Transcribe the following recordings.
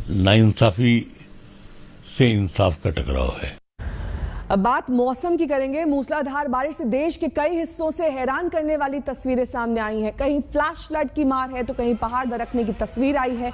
नाइंसाफी से इंसाफ का टकराव है। अब बात मौसम की करेंगे। मूसलाधार बारिश से देश के कई हिस्सों से हैरान करने वाली तस्वीरें सामने आई हैं। कहीं फ्लैश फ्लड की मार है तो कहीं पहाड़ दरकने की तस्वीर आई है।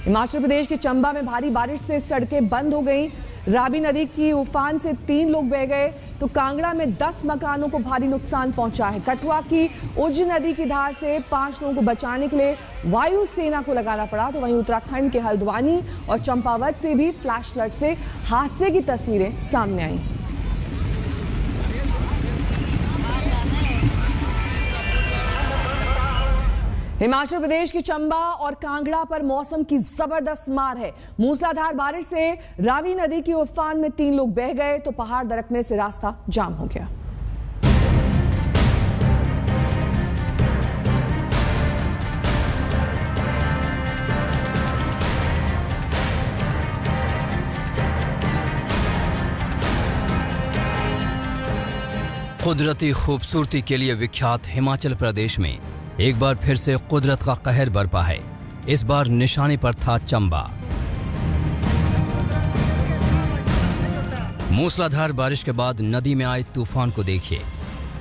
हिमाचल प्रदेश के चंबा में भारी बारिश से सड़कें बंद हो गई। रावी नदी की उफान से 3 लोग बह गए तो कांगड़ा में 10 मकानों को भारी नुकसान पहुंचा है। कठुआ की उज नदी की धार से 5 लोगों को बचाने के लिए वायुसेना को लगाना पड़ा। तो वहीं उत्तराखंड के हल्द्वानी और चंपावत से भी फ्लैश फ्लड से हादसे की तस्वीरें सामने आई। हिमाचल प्रदेश के चंबा और कांगड़ा पर मौसम की जबरदस्त मार है। मूसलाधार बारिश से रावी नदी की उफान में 3 लोग बह गए तो पहाड़ दरकने से रास्ता जाम हो गया। कुदरती खूबसूरती के लिए विख्यात हिमाचल प्रदेश में एक बार फिर से कुदरत का कहर बरपा है। इस बार निशाने पर था चंबा। मूसलाधार बारिश के बाद नदी में आए तूफान को देखिए।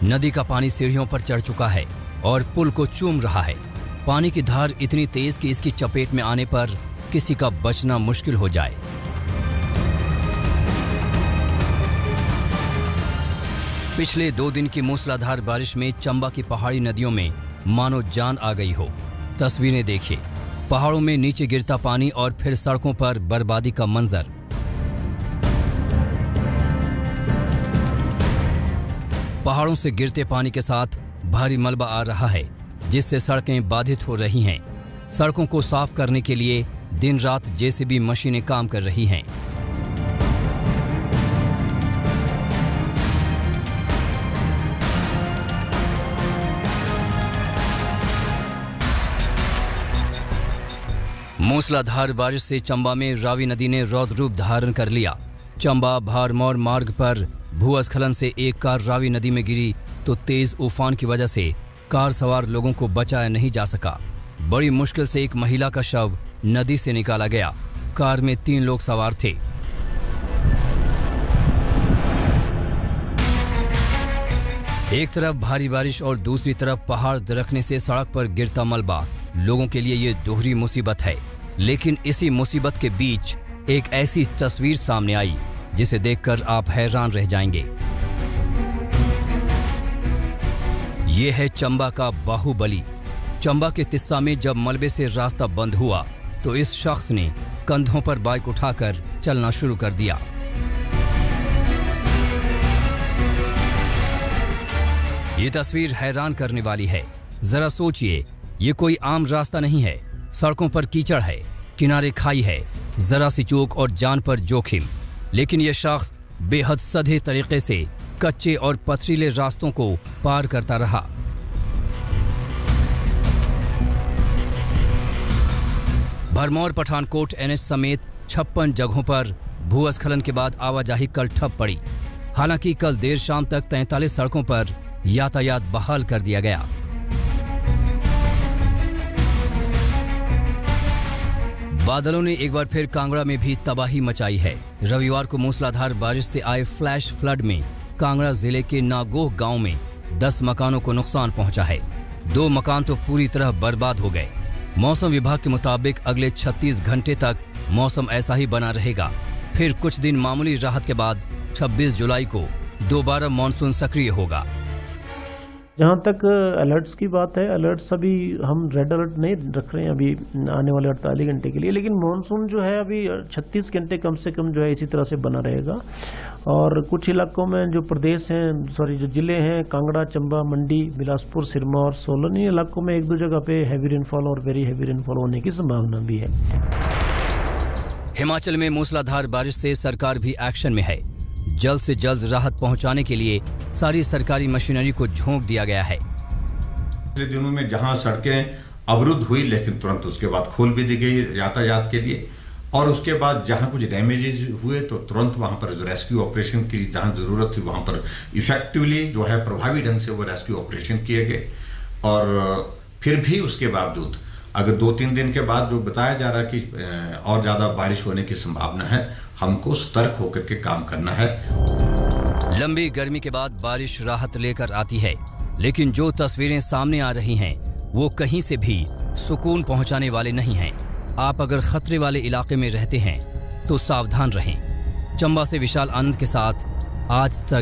नदी का पानी सीढ़ियों पर चढ़ चुका है और पुल को चूम रहा है। पानी की धार इतनी तेज कि इसकी चपेट में आने पर किसी का बचना मुश्किल हो जाए। पिछले 2 दिन की मूसलाधार बारिश में चंबा की पहाड़ी नदियों में मानो जान आ गई हो। तस्वीरें देखिए, पहाड़ों में नीचे गिरता पानी और फिर सड़कों पर बर्बादी का मंजर। पहाड़ों से गिरते पानी के साथ भारी मलबा आ रहा है जिससे सड़कें बाधित हो रही हैं। सड़कों को साफ करने के लिए दिन रात जेसीबी मशीनें काम कर रही हैं। मूसलाधार बारिश से चंबा में रावी नदी ने रौद्र रूप धारण कर लिया। चंबा भारमौर मार्ग पर भूस्खलन से एक कार रावी नदी में गिरी तो तेज उफान की वजह से कार सवार लोगों को बचाया नहीं जा सका। बड़ी मुश्किल से एक महिला का शव नदी से निकाला गया। कार में 3 लोग सवार थे। एक तरफ भारी बारिश और दूसरी तरफ पहाड़ दरकने से सड़क पर गिरता मलबा। लोगों के लिए ये दोहरी मुसीबत है। लेकिन इसी मुसीबत के बीच एक ऐसी तस्वीर सामने आई जिसे देखकर आप हैरान रह जाएंगे। ये है चंबा का बाहुबली। चंबा के तिस्सा में जब मलबे से रास्ता बंद हुआ तो इस शख्स ने कंधों पर बाइक उठाकर चलना शुरू कर दिया। ये तस्वीर हैरान करने वाली है। जरा सोचिए, ये कोई आम रास्ता नहीं है। सड़कों पर कीचड़ है, किनारे खाई है, जरा सी चूक और जान पर जोखिम। लेकिन यह शख्स बेहद सधे तरीके से कच्चे और पथरीले रास्तों को पार करता रहा। भरमौर पठानकोट एनएच समेत 56 जगहों पर भूस्खलन के बाद आवाजाही कल ठप पड़ी। हालांकि कल देर शाम तक 43 सड़कों पर यातायात बहाल कर दिया गया। बादलों ने एक बार फिर कांगड़ा में भी तबाही मचाई है। रविवार को मूसलाधार बारिश से आए फ्लैश फ्लड में कांगड़ा जिले के नागोह गांव में 10 मकानों को नुकसान पहुंचा है। 2 मकान तो पूरी तरह बर्बाद हो गए। मौसम विभाग के मुताबिक अगले 36 घंटे तक मौसम ऐसा ही बना रहेगा। फिर कुछ दिन मामूली राहत के बाद 26 जुलाई को दोबारा मानसून सक्रिय होगा। जहाँ तक अलर्ट्स की बात है, अलर्ट्स अभी हम रेड अलर्ट नहीं रख रहे हैं अभी आने वाले 48 घंटे के लिए, लेकिन मानसून जो है अभी 36 घंटे कम से कम जो है इसी तरह से बना रहेगा। और कुछ इलाकों में जो प्रदेश हैं जो जिले हैं, कांगड़ा, चंबा, मंडी, बिलासपुर, सिरमौर, सोलन, इन इलाकों में 1-2 जगह पे हैवी रेनफॉल और वेरी हैवी रेनफॉल होने की संभावना भी है। हिमाचल में मूसलाधार बारिश से सरकार भी एक्शन में है। जल्द से जल्द राहत पहुंचाने के लिए सारी सरकारी मशीनरी को झोंक दिया गया है। पिछले दिनों में जहां सड़कें अवरुद्ध हुई लेकिन तुरंत उसके बाद खोल भी दी गई यातायात के लिए, और उसके बाद जहां कुछ डैमेजेस हुए तो तुरंत वहां पर जो रेस्क्यू ऑपरेशन की जहां जरूरत थी वहां पर इफेक्टिवली जो है प्रभावी ढंग से वो रेस्क्यू ऑपरेशन किए गए। और फिर भी उसके बावजूद अगर 2-3 दिन के बाद जो बताया जा रहा है कि और ज़्यादा बारिश होने की संभावना है, हमको सतर्क होकर के काम करना है। लंबी गर्मी के बाद बारिश राहत लेकर आती है, लेकिन जो तस्वीरें सामने आ रही हैं वो कहीं से भी सुकून पहुंचाने वाले नहीं हैं। आप अगर खतरे वाले इलाके में रहते हैं तो सावधान रहें। चंबा से विशाल आनंद के साथ आज तक।